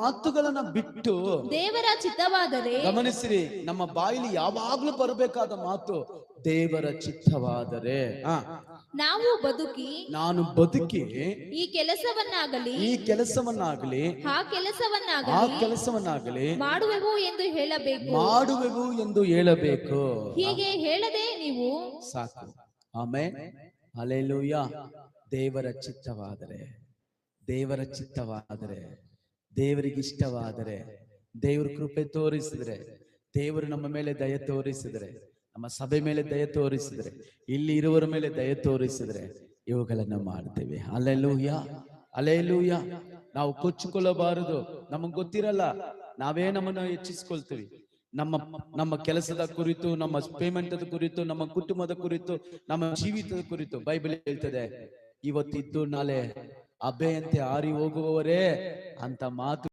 ಮಾತುಗಳನ್ನ ಬಿಟ್ಟು ದೇವರ ಚಿತ್ತವಾದರೆ, ಗಮನಿಸಿರಿ, ನಮ್ಮ ಬಾಯಿಲಿ ಯಾವಾಗ್ಲೂ ಬರಬೇಕಾದ ಮಾತು ದೇವರ ಚಿತ್ತವಾದರೆ ನಾವು ಬದುಕಿ, ನಾನು ಬದುಕಿ ಈ ಕೆಲಸವನ್ನಾಗಲಿ ಆ ಕೆಲಸವನ್ನಾಗಲಿ ಮಾಡುವೆವು ಎಂದು ಹೇಳಬೇಕು. ಹೀಗೆ ಹೇಳದೆ ನೀವು ಸಾಕು. Amen, hallelujah. ದೇವರ ಚಿತ್ತವಾದರೆ, ದೇವರಿಗಿಷ್ಟವಾದರೆ, ದೇವರ ಕೃಪೆ ತೋರಿಸಿದ್ರೆ, ದೇವರು ನಮ್ಮ ಮೇಲೆ ದಯೆ ತೋರಿಸಿದ್ರೆ, ನಮ್ಮ ಸಭೆ ಮೇಲೆ ದಯೆ ತೋರಿಸಿದ್ರೆ, ಇಲ್ಲಿ ಇರುವವರ ಮೇಲೆ ದಯೆ ತೋರಿಸಿದ್ರೆ ಇವುಗಳನ್ನು ಮಾಡ್ತೇವೆ. Hallelujah, hallelujah. ನಾವು ಕೊಚ್ಚಿಕೊಳ್ಳಬಾರದು. ನಮಗ್ ಗೊತ್ತಿರಲ್ಲ, ನಾವೇ ನಮ್ಮನ್ನು ಹೆಚ್ಚಿಸ್ಕೊಳ್ತೀವಿ. ನಮ್ಮ ಕೆಲಸದ ಕುರಿತು, ನಮ್ಮ ಪೇಮೆಂಟ್ ಕುರಿತು, ನಮ್ಮ ಕುಟುಂಬದ ಕುರಿತು, ನಮ್ಮ ಜೀವಿತದ ಕುರಿತು ಬೈಬಲ್ ಹೇಳ್ತದೆ, ಇವತ್ತಿದ್ದು ನಾಳೆ ಅಬ್ಬೆಯಂತೆ ಹಾರಿ ಹೋಗುವವರೇ ಅಂತ ಮಾತು